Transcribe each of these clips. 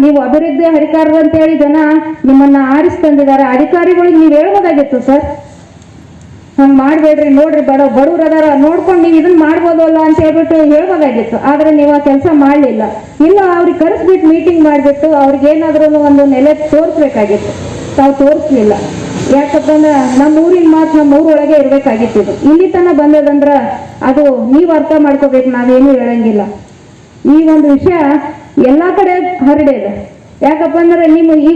ನೀವು ಅಭಿವೃದ್ಧಿ ಹರಿಕಾರರು ಅಂತೇಳಿ ಜನ ನಿಮ್ಮನ್ನ ಆರಿಸ್ತಂದಿದ್ದಾರೆ. ಅಧಿಕಾರಿಗಳಿಗೆ ನೀವು ಹೇಳ್ಬೋದಾಗಿತ್ತು ಸರ್, ಹಂಗೆ ಮಾಡಬೇಡ್ರಿ, ನೋಡ್ರಿ ಬಡವ್ರು ಅದಾರ ನೋಡ್ಕೊಂಡು ನೀವು ಇದನ್ನ ಮಾಡ್ಬೋದಲ್ಲ ಅಂತ ಹೇಳ್ಬಿಟ್ಟು ಹೇಳ್ಬೋದಾಗಿತ್ತು. ಆದ್ರೆ ನೀವು ಆ ಕೆಲಸ ಮಾಡಲಿಲ್ಲ. ಇಲ್ಲ, ಅವ್ರಿಗೆ ಕರೆಸ್ಬಿಟ್ಟು ಮೀಟಿಂಗ್ ಮಾಡಿಬಿಟ್ಟು ಅವ್ರಿಗೆ ಏನಾದ್ರೂ ಒಂದು ನೆಲೆ ತೋರಿಸ್ಬೇಕಾಗಿತ್ತು. ತಾವು ತೋರಿಸ್ಲಿಲ್ಲ. ಯಾಕಂತಂದ್ರೆ ನಮ್ಮ ಊರಿನ ಮಾತು ನಮ್ಮ ಊರೊಳಗೆ ಇರ್ಬೇಕಾಗಿತ್ತು. ಇದು ಇಲ್ಲಿ ತನಕ ಬಂದದಂದ್ರ ಅದು ನೀವು ಅರ್ಥ ಮಾಡ್ಕೋಬೇಕು, ನಾವೇನು ಹೇಳಂಗಿಲ್ಲ. ಈ ಒಂದು ವಿಷಯ ಎಲ್ಲಾ ಕಡೆ ಹರಡಿದೆ. ಯಾಕಪ್ಪ ಅಂದ್ರೆ ನಿಮ್ಮ ಈ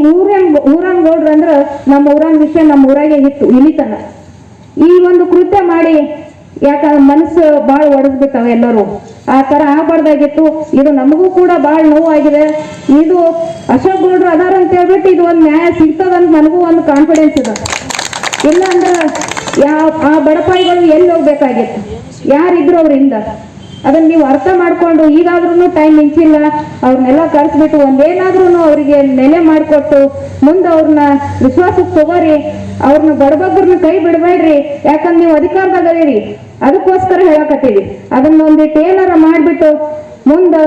ಊರನ್ ಗೌಡ್ರು ಅಂದ್ರೆ ನಮ್ಮ ಊರನ್ ವಿಷಯ ನಮ್ಮ ಊರಾಗೆ ಇತ್ತು ಇಲ್ಲಿ ತನಕ. ಈ ಒಂದು ಕೃತ್ಯ ಮಾಡಿ ಯಾಕಂದ್ರೆ ಮನಸ್ಸು ಭಾಳ ಒಡೆದ್ಬಿಟ್ಟವ ಎಲ್ಲರೂ. ಆ ತರ ಆಗಬಾರ್ದಾಗಿತ್ತು. ಇದು ನಮಗೂ ಕೂಡ ಭಾಳ ನೋವಾಗಿದೆ. ಇದು ಅಶೋಕ್ ಗೌಡ್ರು ಅದಾರ ಅಂತ ಹೇಳ್ಬಿಟ್ಟು ಇದು ಒಂದು ನ್ಯಾಯ ಸಿಗ್ತದಂತ ನನಗೂ ಒಂದು ಕಾನ್ಫಿಡೆನ್ಸ್ ಇದೆ. ಇಲ್ಲ ಅಂದ್ರೆ ಆ ಬಡಪಾಯಿಗಳು ಎಲ್ಲಿ ಹೋಗ್ಬೇಕಾಗಿತ್ತು, ಯಾರಿದ್ರು ಅವ್ರಿಂದ, ಅದನ್ನ ನೀವು ಅರ್ಥ ಮಾಡ್ಕೊಂಡು ಈಗಾದ್ರೂ ಟೈಮ್ ಮಿಂಚಿಲ್ಲ, ಅವ್ರನ್ನೆಲ್ಲ ಕಳಿಸ್ಬಿಟ್ಟು ಒಂದೇನಾದ್ರೂ ಅವರಿಗೆ ನೆಲೆ ಮಾಡಿಕೊಟ್ಟು ಮುಂದೆ ಅವ್ರನ್ನ ವಿಶ್ವಾಸಕ್ಕೆ ತಗೋರಿ. ಅವ್ರನ್ನ ಬಡಬಗ್ರನ್ನ ಕೈ ಬಿಡಬೇಡ್ರಿ. ಯಾಕಂದ್ರೆ ನೀವು ಅಧಿಕಾರದಾಗ ಅದೀರಿ, ಅದಕ್ಕೋಸ್ಕರ ಹೇಳಕತ್ತೀವಿ. ಅದನ್ನ ಒಂದಿಟ್ಟು ಏನಾರ ಮಾಡ್ಬಿಟ್ಟು ಮುಂದೆ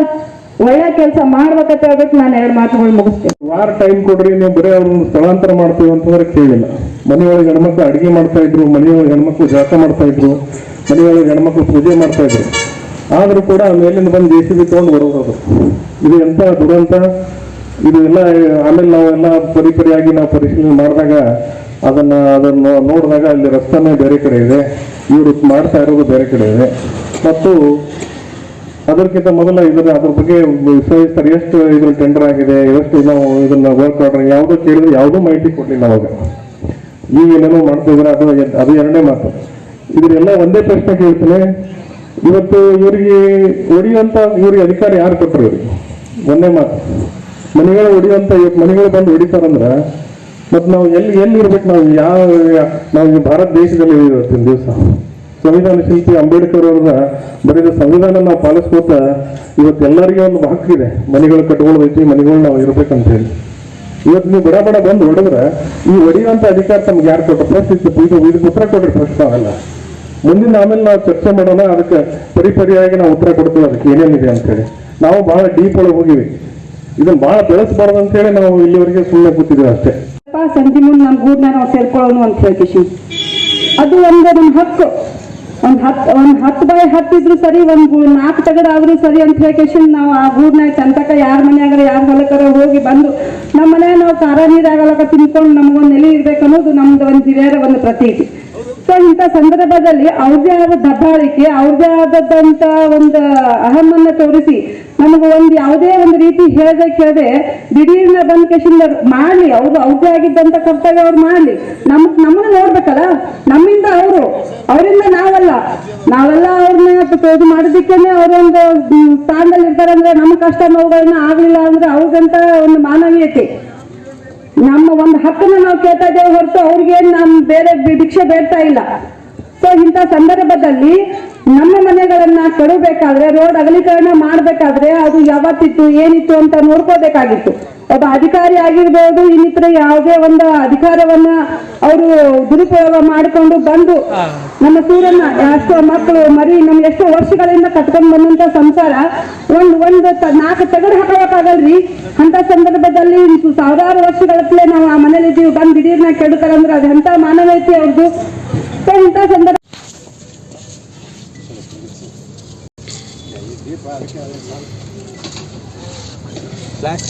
ಒಳ್ಳೆ ಕೆಲಸ ಮಾಡ್ಬೇಕಂತ ಹೇಳ್ಬಿಟ್ಟು ನಾನು 2 ಮಾತುಗಳು ಮುಗಿಸ್ತೇನೆ. ವಾರ ಟೈಮ್ ಕೊಡ್ರಿ, ನೀವು ಬರೀ ಅವ್ರನ್ನ ಸ್ಥಳಾಂತರ ಮಾಡ್ತೀವಿ ಅಂತಂದ್ರೆ ಕೇಳಿಲ್ಲ. ಮನೆಯೊಳಗೆ ಹೆಣ್ಮಕ್ಳು ಅಡಿಗೆ ಮಾಡ್ತಾ ಇದ್ರು, ಮನೆಯೊಳಗೆ ಹೆಣ್ಮಕ್ಳು ಜಾತ ಮಾಡ್ತಾ ಇದ್ರು, ಮನೆಯೊಳಗೆ ಹೆಣ್ಮಕ್ಳು ಪೂಜೆ ಮಾಡ್ತಾ ಇದ್ರು. ಆದ್ರೂ ಕೂಡ ಮೇಲಿಂದ ಬಂದು JCB ತಗೊಂಡು ಬರೋದು. ಇದು ಎಂತ ದುರಂತ ಇದು ಎಲ್ಲ. ಆಮೇಲೆ ನಾವೆಲ್ಲ ಪರಿಯಾಗಿ ನಾವು ಪರಿಶೀಲನೆ ಮಾಡಿದಾಗ ಅದನ್ನು ನೋಡಿದಾಗ ಅಲ್ಲಿ ರಸ್ತೆನೇ ಬೇರೆ ಕಡೆ ಇದೆ, ಇವರು ಮಾಡ್ತಾ ಇರೋದು ಬೇರೆ ಕಡೆ ಇದೆ. ಮತ್ತು ಅದಕ್ಕಿಂತ ಮೊದಲ ಅದ್ರ ಬಗ್ಗೆ ವಿಶ್ಲೇಷಿಸ್ತಾರೆ. ಎಷ್ಟು ಇದ್ರ ಟೆಂಡರ್ ಆಗಿದೆ, ಎಷ್ಟು ನಾವು ಇದನ್ನ ವರ್ಕ್ ಆರ್ಡರ್ ಯಾವುದೋ ಕೇಳಿದ್ರೆ ಯಾವುದೂ ಮಾಹಿತಿ ಕೊಡ್ಲಿಲ್ಲ ಅವಾಗ. ಈಗ ಏನೇನೋ ಮಾಡ್ತಿದ್ರೆ ಅದು 2ನೇ ಮಾತು. ಇದನ್ನೆಲ್ಲ ಒಂದೇ ಪ್ರಶ್ನೆ ಕೇಳ್ತೀನಿ. ಇವತ್ತು ಇವರಿಗೆ ಹೊಡಿಯುವಂತ ಇವ್ರಿಗೆ ಅಧಿಕಾರ ಯಾರು ಕೊಟ್ಟರು? ಇವ್ರಿಗೆ ಒಂದೇ ಮಾತು. ಮನೆಗಳು ಹೊಡಿಯುವಂತ ಇವತ್ತು ಮನೆಗಳು ಬಂದು ಹೊಡಿತಾರಂದ್ರ ಮತ್ತೆ ನಾವು ಎಲ್ಲಿ ಇರ್ಬೇಕು? ನಾವು ಈ ಭಾರತ ದೇಶದಲ್ಲಿ ಇವತ್ತಿನ ದಿವಸ ಸಂವಿಧಾನ ಶಿಲ್ಪಿ ಅಂಬೇಡ್ಕರ್ ಅವರ ಬರೆದ ಸಂವಿಧಾನ ನಾವು ಪಾಲಿಸ್ಕೋತ ಇವತ್ತೆಲ್ಲರಿಗೂ ಒಂದು ಹಕ್ಕಿದೆ, ಮನೆಗಳು ಕಟ್ಕೊಳ್ಳೋದೈತಿ, ಮನೆಗಳು ನಾವು ಇರ್ಬೇಕಂತ ಹೇಳಿ. ಇವತ್ತು ನೀವು ಬಡ ಬಂದು ಹೊಡೆದ್ರೆ ಈ ಹೊಡಿಯುವಂತ ಅಧಿಕಾರ ತಮ್ಗೆ ಯಾರು ಕೊಟ್ಟ? ಪ್ರಶ್ನೆ ಇದು ಉತ್ತರ ಕೊಡ್ರಿ. ಪ್ರಶ್ನೆ ಆಗಲ್ಲ. ಮುಂದಿನ ಆಮೇಲೆ ನಾವು ಚರ್ಚೆ ಮಾಡೋಣ. ಅದಕ್ಕೆ ಪರಿಯಾಗಿ ನಾವು ಉತ್ತರ ಕೊಡ್ತೀವಿ ಅದಕ್ಕೆ ಏನೇನಿದೆ ಅಂತ ಹೇಳಿ. ನಾವು ಬಹಳ ಡೀಪ್ ಒಳಗೆ ಹೋಗಿವಿ. ಇದನ್ನ ಬಹಳ ಬೆಳೆಸಬಾರ್ದು ಅಂತ ಹೇಳಿ ನಾವು ಇಲ್ಲಿವರೆಗೆ ಸುಮ್ಮನೆ ಕೂತಿದ್ದೀವಿ ಅಷ್ಟೇ. ಸಂಜೆ ಮುಂದೆ ನಮ್ಮ ಗೂಡ್ನ ನಾವು ಸೇರ್ಕೊಳ್ಳೋಣ ಅಂತ ಹೇಳ್ತೀವಿ. ಅದು ನಮ್ಮ ಹಕ್ಕು. ಒಂದು 10x10 ಇದ್ರು ಸರಿ, ಒಂದು 4 ತಗಡ ಆದ್ರೂ ಸರಿ ಅಂತ ಹೇಳಿ ನಾವು ಆ ಗೂಡ್ನಾಗ ಚಂತಕ ಯಾರ ಮನೆಯಾಗರ ಯಾರ ಹೊಲಕರ ಹೋಗಿ ಬಂದು ನಮ್ಮ ಮನೆ ನಾವು ಖಾರ ನೀರಾಗಲಕ ತಿನ್ಕೊಂಡು ನಮಗೊಂದು ನೆಲೆ ಇರ್ಬೇಕು ಅನ್ನೋದು ನಮ್ದು ಒಂದು ಹಿರಿಯರ ಒಂದು ಪ್ರತೀತಿ. ಸೊ ಇಂಥ ಸಂದರ್ಭದಲ್ಲಿ ಅವ್ರದೇ ಆದ ದಬ್ಬಾಳಿಕೆ, ಅವ್ರದೇ ಆದಂತ ಒಂದು ಅಹಮನ್ನ ತೋರಿಸಿ ನಮಗೆ ಒಂದು ಯಾವುದೇ ಒಂದು ರೀತಿ ಕೇಳದೆ ದಿಢೀರ್ನ ಬಂದ ಕೇಶಿಂದ ಮಾಡ್ಲಿ, ಅವ್ರದೇ ಆಗಿದ್ದಂತ ಕರ್ತವ್ಯ ಅವ್ರು ಮಾಡ್ಲಿ. ನಮ್ಮನ್ನ ನೋಡ್ಬೇಕಲ್ಲ, ನಮ್ಮಿಂದ ಅವರಿಂದ ನಾವೆಲ್ಲ ಅವ್ರನ್ನ ಮಾಡೋದಿಕ್ಕೇನೆ ಅವರೊಂದು ಸ್ಥಾನದಲ್ಲಿ ಇರ್ತಾರಂದ್ರೆ ನಮ್ಮ ಕಷ್ಟ ನೋವುಗಳನ್ನ ಆಗ್ಲಿಲ್ಲ ಅಂದ್ರೆ ಅವ್ರಿಗಂತ ಒಂದು ಮಾನವೀಯತೆ, ನಮ್ಮ ಒಂದು ಹಕ್ಕನ್ನು ನಾವು ಕೇಳ್ತಾ ಇದ್ದೇವೆ ಹೊರತು ಅವ್ರಿಗೆ ನಮ್ ಬೇರೆ ಭಿಕ್ಷೆ ಬೇಡ್ತಾ ಇಲ್ಲ. ಸೊ ಇಂಥ ಸಂದರ್ಭದಲ್ಲಿ ನಮ್ಮ ಮನೆಗಳನ್ನ ಕಡಬೇಕಾದ್ರೆ, ರೋಡ್ ಅಗಲೀಕರಣ ಮಾಡ್ಬೇಕಾದ್ರೆ ಅದು ಯಾವತ್ತಿತ್ತು ಏನಿತ್ತು ಅಂತ ನೋಡ್ಕೋಬೇಕಾಗಿತ್ತು. ಒಬ್ಬ ಅಧಿಕಾರಿ ಆಗಿರ್ಬೋದು, ಇನ್ನಿತರ ಯಾವುದೇ ಒಂದು ಅಧಿಕಾರವನ್ನ ಅವರು ದುರುಪಯೋಗ ಮಾಡಿಕೊಂಡು ಬಂದು ನಮ್ಮ ಸೂರನ್ನ ಎಷ್ಟೋ ಮಕ್ಕಳು ಮರಿ ನಮ್ಗೆ ಎಷ್ಟೋ ವರ್ಷಗಳಿಂದ ಕಟ್ಕೊಂಡು ಬಂದಂತ ಸಂಸಾರ ಒಂದು 4 ತಗಡು ಹಾಕೋಕ್ಕಾಗಲ್ರಿ. ಅಂತ ಸಂದರ್ಭದಲ್ಲಿ ಸಾವಿರಾರು ವರ್ಷಗಳತ್ತಲೇ ನಾವು ಆ ಮನೇಲಿ ಇದ್ದೀವಿ, ಬಂದು ದಿಢೀರ್ನ ಕೆಡುತ್ತಾರಂದ್ರೆ ಅದು ಎಂತ ಮಾನವೀಯತೆ ಅವ್ರದ್ದು. ಸೊ ಇಂಥ ಸಂದರ್ಭ Black